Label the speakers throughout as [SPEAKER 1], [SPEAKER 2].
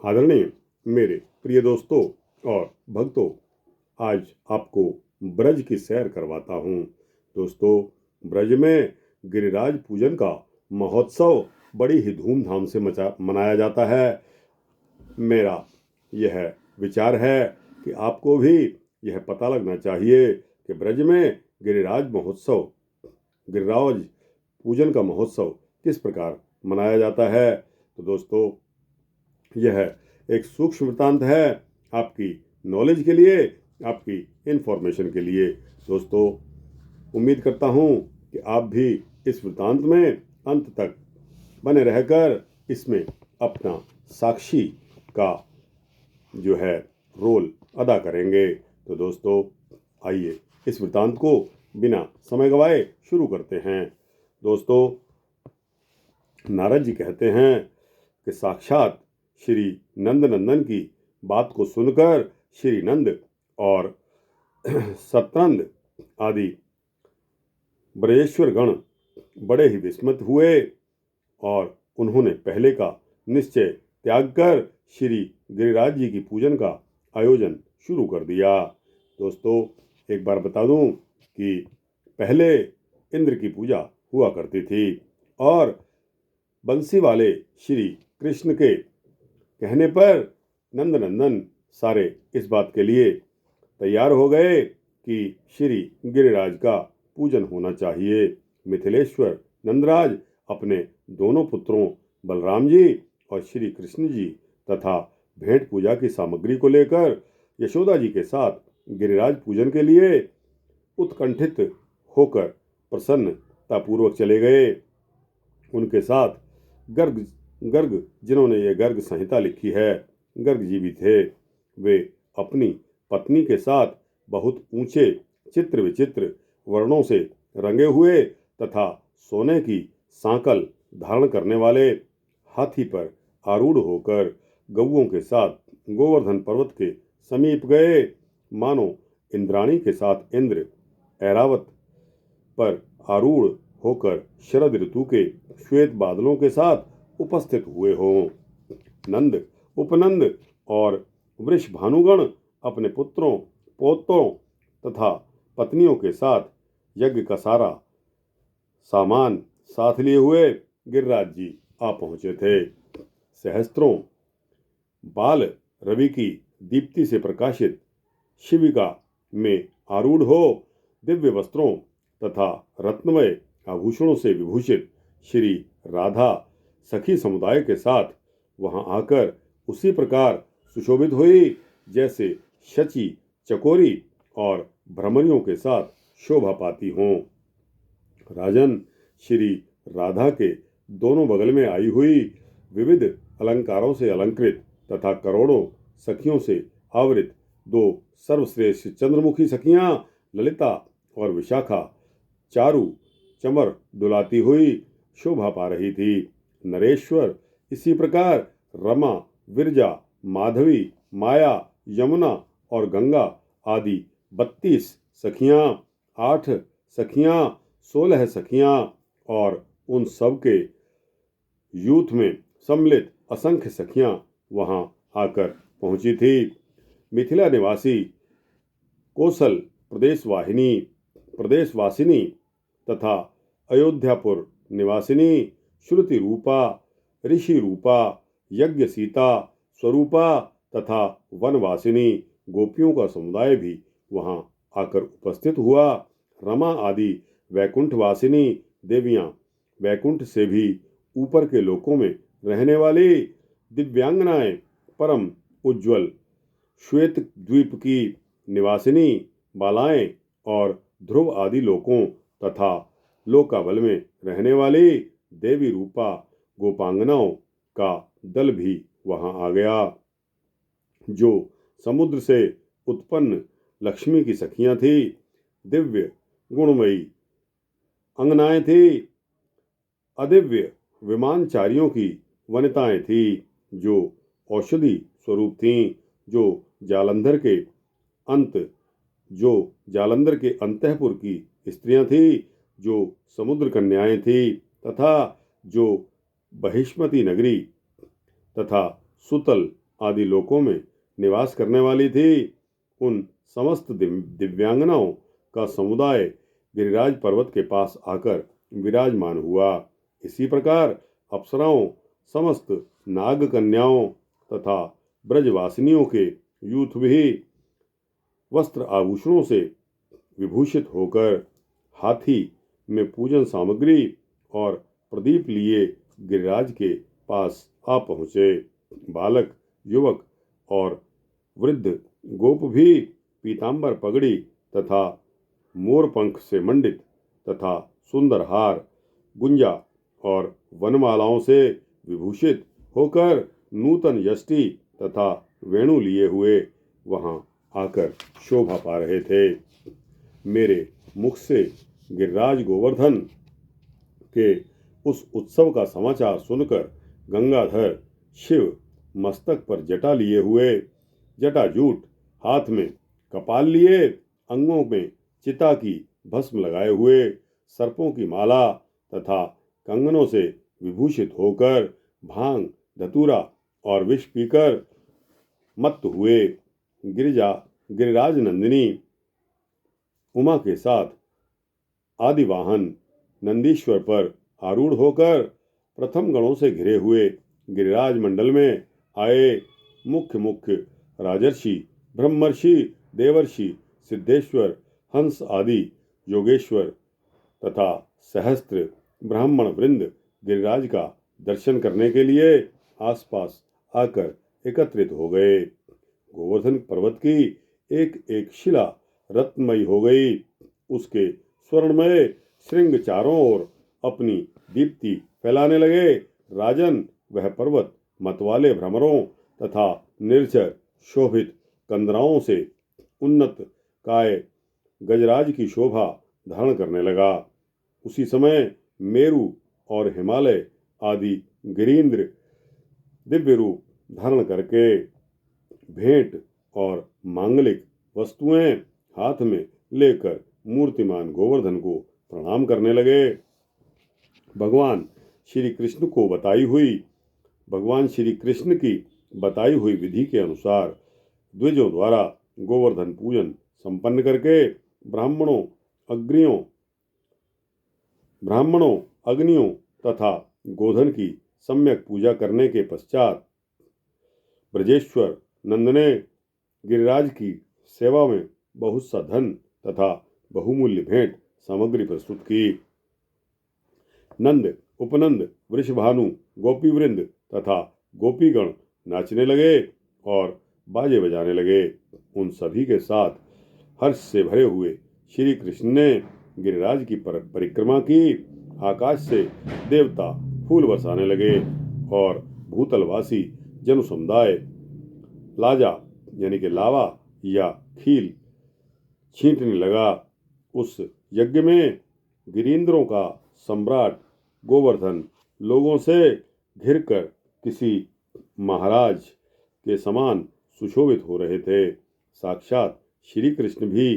[SPEAKER 1] आदरणीय मेरे प्रिय दोस्तों और भक्तों, आज आपको ब्रज की सैर करवाता हूँ। दोस्तों, ब्रज में गिरिराज पूजन का महोत्सव बड़ी ही धूमधाम से मनाया जाता है। मेरा यह विचार है कि आपको भी यह पता लगना चाहिए कि ब्रज में गिरिराज पूजन का महोत्सव किस प्रकार मनाया जाता है। तो दोस्तों, यह एक सूक्ष्म वृत्तांत है आपकी नॉलेज के लिए, आपकी इंफॉर्मेशन के लिए। दोस्तों, उम्मीद करता हूँ कि आप भी इस वृत्तांत में अंत तक बने रहकर इसमें अपना साक्षी का जो है रोल अदा करेंगे। तो दोस्तों, आइए इस वृत्तांत को बिना समय गवाए शुरू करते हैं। दोस्तों, नारद जी कहते हैं कि साक्षात श्री नंद नंदन की बात को सुनकर श्री नंद और सतनंद आदि ब्रजेश्वर गण बड़े ही विस्मित हुए और उन्होंने पहले का निश्चय त्याग कर श्री गिरिराज जी की पूजन का आयोजन शुरू कर दिया। दोस्तों, एक बार बता दूं कि पहले इंद्र की पूजा हुआ करती थी और बंसी वाले श्री कृष्ण के कहने पर नंदनंदन सारे इस बात के लिए तैयार हो गए कि श्री गिरिराज का पूजन होना चाहिए। मिथिलेश्वर नंदराज अपने दोनों पुत्रों बलराम जी और श्री कृष्ण जी तथा भेंट पूजा की सामग्री को लेकर यशोदा जी के साथ गिरिराज पूजन के लिए उत्कंठित होकर प्रसन्नतापूर्वक चले गए। उनके साथ गर्ग जिन्होंने ये गर्ग संहिता लिखी है, गर्ग जी भी थे। वे अपनी पत्नी के साथ बहुत ऊंचे चित्र विचित्र वर्णों से रंगे हुए तथा सोने की सांकल धारण करने वाले हाथी पर आरूढ़ होकर गौओं के साथ गोवर्धन पर्वत के समीप गए। मानो इंद्राणी के साथ इंद्र ऐरावत पर आरूढ़ होकर शरद ऋतु के श्वेत बादलों के साथ उपस्थित हुए हों। नंद, उपनंद और वृषभानुगण अपने पुत्रों, पौत्रों तथा पत्नियों के साथ यज्ञ का सारा सामान साथ लिए हुए गिरिराज जी आ पहुंचे थे। सहस्त्रों बाल रवि की दीप्ति से प्रकाशित शिविका में आरूढ़ हो दिव्य वस्त्रों तथा रत्नमय आभूषणों से विभूषित श्री राधा सखी समुदाय के साथ वहां आकर उसी प्रकार सुशोभित हुई जैसे शची, चकोरी और भ्रमरियों के साथ शोभा पाती हों। राजन, श्री राधा के दोनों बगल में आई हुई विविध अलंकारों से अलंकृत तथा करोड़ों सखियों से आवृत दो सर्वश्रेष्ठ चंद्रमुखी सखियां ललिता और विशाखा चारु चमर डुलाती हुई शोभा पा रही थी। नरेश्वर इसी प्रकार रमा, विरजा, माधवी, माया, यमुना और गंगा आदि 32 सखियां, 8 सखियां, 16 सखियां और उन सब के यूथ में सम्मिलित असंख्य सखियां वहां आकर पहुंची थी। मिथिला निवासी कौशल प्रदेशवासिनी तथा अयोध्यापुर निवासिनी श्रुति रूपा, ऋषि रूपा, यज्ञ सीता स्वरूपा तथा वनवासिनी गोपियों का समुदाय भी वहां आकर उपस्थित हुआ। रमा आदि वैकुंठवासिनी देवियां, वैकुंठ से भी ऊपर के लोकों में रहने वाली दिव्यांगनाएं, परम उज्ज्वल श्वेत द्वीप की निवासिनी बालाएं और ध्रुव आदि लोकों तथा लोकाबल में रहने वाली देवी रूपा गोपांगनाओं का दल भी वहां आ गया। जो समुद्र से उत्पन्न लक्ष्मी की सखियां थी, दिव्य गुणमयी अंगनाएं थी, अदिव्य विमानचारियों की वनिताएं थी, जो औषधि स्वरूप थीं, जो जालंधर के अंतःपुर की स्त्रियां थी, जो समुद्र कन्याएं थी तथा जो बहिष्मती नगरी तथा सुतल आदि लोकों में निवास करने वाली थी, उन समस्त दिव्यांगनाओं का समुदाय गिरिराज पर्वत के पास आकर विराजमान हुआ। इसी प्रकार अप्सराओं, समस्त नाग कन्याओं तथा ब्रजवासिनियों के यूथ भी वस्त्र आभूषणों से विभूषित होकर हाथी में पूजन सामग्री और प्रदीप लिए गिरिराज के पास आ पहुँचे। बालक, युवक और वृद्ध गोप भी पीतांबर पगड़ी तथा मोरपंख से मंडित तथा सुंदर हार, गुंजा और वनमालाओं से विभूषित होकर नूतन यष्टि तथा वेणु लिए हुए वहां आकर शोभा पा रहे थे। मेरे मुख से गिरिराज गोवर्धन के उस उत्सव का समाचार सुनकर गंगाधर शिव मस्तक पर जटा लिए हुए, जटाजूट हाथ में कपाल लिए, अंगों में चिता की भस्म लगाए हुए, सर्पों की माला तथा कंगनों से विभूषित होकर भांग, धतूरा और विष पीकर मत्त हुए गिरिराज नंदिनी उमा के साथ आदिवाहन नंदीश्वर पर आरूढ़ होकर प्रथम गणों से घिरे हुए गिरिराज मंडल में आए। मुख्य मुख्य राजर्षि, ब्रह्मर्षि, देवर्षि, सिद्धेश्वर, हंस आदि योगेश्वर तथा सहस्त्र ब्राह्मण वृंद गिरिराज का दर्शन करने के लिए आसपास आकर एकत्रित हो गए। गोवर्धन पर्वत की एक एक शिला रत्नमयी हो गई। उसके स्वर्णमय श्रृंग चारों ओर अपनी दीप्ति फैलाने लगे। राजन, वह पर्वत मतवाले भ्रमरों तथा निर्झर शोभित कंदराओं से उन्नत काय गजराज की शोभा धारण करने लगा। उसी समय मेरु और हिमालय आदि गिरीन्द्र दिव्य रूप धारण करके भेंट और मांगलिक वस्तुएं हाथ में लेकर मूर्तिमान गोवर्धन को प्रणाम करने लगे। भगवान श्री कृष्ण की बताई हुई विधि के अनुसार द्विजों द्वारा गोवर्धन पूजन संपन्न करके ब्राह्मणों, अग्नियों तथा गोधन की सम्यक पूजा करने के पश्चात ब्रजेश्वर नंद ने गिरिराज की सेवा में बहुत सा धन तथा बहुमूल्य भेंट सामग्री प्रस्तुत की। नंद, उपनंद, वृषभानु, गोपीवृंद तथा गोपीगण नाचने लगे और बाजे बजाने लगे। उन सभी के साथ हर्ष से भरे हुए श्री कृष्ण ने गिरिराज की परिक्रमा की। आकाश से देवता फूल बरसाने लगे और भूतलवासी जन समुदाय लाजा यानी कि लावा या खील छींटने लगा। उस यज्ञ में गिरीन्द्रों का सम्राट गोवर्धन लोगों से घिरकर किसी महाराज के समान सुशोभित हो रहे थे। साक्षात श्री कृष्ण भी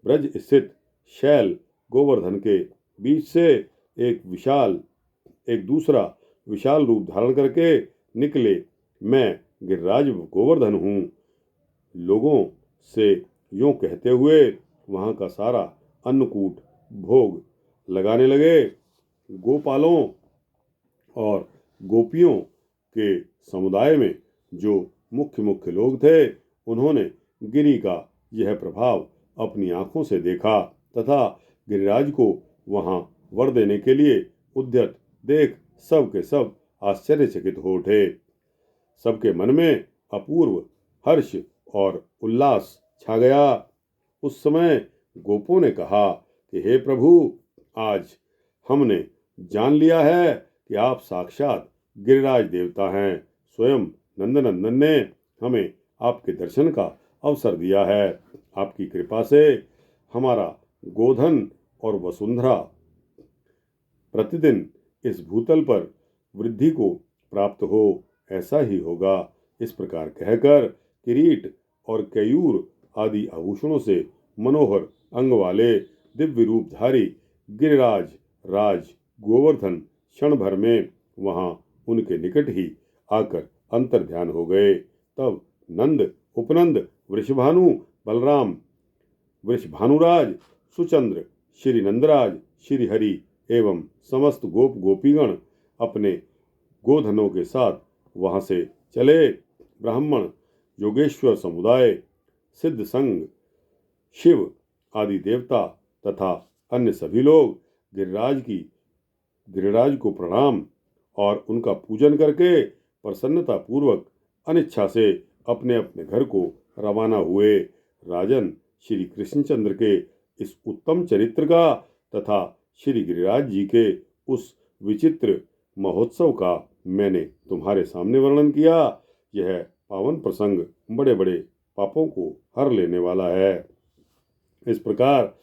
[SPEAKER 1] ब्रज स्थित शैल गोवर्धन के बीच से एक दूसरा विशाल रूप धारण करके निकले। मैं गिरिराज गोवर्धन हूँ, लोगों से यूं कहते हुए वहां का सारा अन्नकूट भोग लगाने लगे। गोपालों और गोपियों के समुदाय में जो मुख्य मुख्य लोग थे, उन्होंने गिरि का यह प्रभाव अपनी आंखों से देखा तथा गिरिराज को वहां वर देने के लिए उद्यत देख सब के सब आश्चर्यचकित हो उठे। सबके मन में अपूर्व हर्ष और उल्लास छा गया। उस समय गोपों ने कहा कि हे प्रभु, आज हमने जान लिया है कि आप साक्षात गिरिराज देवता हैं। स्वयं नंदनंदन ने हमें आपके दर्शन का अवसर दिया है। आपकी कृपा से हमारा गोधन और वसुंधरा प्रतिदिन इस भूतल पर वृद्धि को प्राप्त हो, ऐसा ही होगा। इस प्रकार कहकर किरीट और केयूर आदि आभूषणों से मनोहर अंग वाले दिव्य रूपधारी गिरिराज राज गोवर्धन क्षण भर में वहां उनके निकट ही आकर अंतर्ध्यान हो गए। तब नंद, उपनंद, वृषभानु, बलराम, वृषभानुराज, सुचंद्र, श्री नंदराज, श्री हरि एवं समस्त गोप गोपीगण अपने गोधनों के साथ वहां से चले। ब्राह्मण, योगेश्वर समुदाय, सिद्ध संघ, शिव आदि देवता तथा अन्य सभी लोग गिरिराज को प्रणाम और उनका पूजन करके प्रसन्नता पूर्वक अनिच्छा से अपने अपने घर को रवाना हुए। राजन, श्री कृष्णचंद्र के इस उत्तम चरित्र का तथा श्री गिरिराज जी के उस विचित्र महोत्सव का मैंने तुम्हारे सामने वर्णन किया। यह पावन प्रसंग बड़े बड़े पापों को हर लेने वाला है। इस प्रकार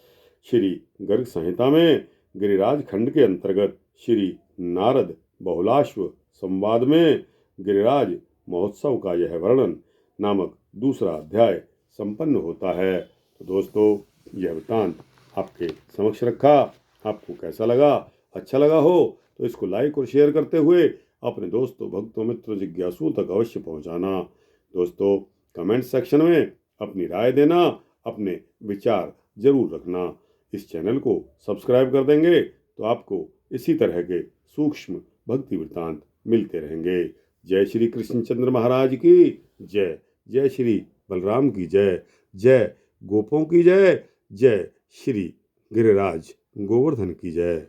[SPEAKER 1] श्री गर्ग संहिता में गिरिराज खंड के अंतर्गत श्री नारद बहुलाश्व संवाद में गिरिराज महोत्सव का यह वर्णन नामक दूसरा अध्याय संपन्न होता है। तो दोस्तों, यह वृत्तांत आपके समक्ष रखा। आपको कैसा लगा? अच्छा लगा हो तो इसको लाइक और शेयर करते हुए अपने दोस्तों, भक्तों, मित्रों, जिज्ञासुओं तक अवश्य पहुंचाना। दोस्तों, कमेंट सेक्शन में अपनी राय देना, अपने विचार जरूर रखना। इस चैनल को सब्सक्राइब कर देंगे तो आपको इसी तरह के सूक्ष्म भक्ति वृत्तांत मिलते रहेंगे। जय श्री कृष्णचंद्र महाराज की जय। जय श्री बलराम की जय। जय गोपों की जय। जय श्री गिरिराज गोवर्धन की जय।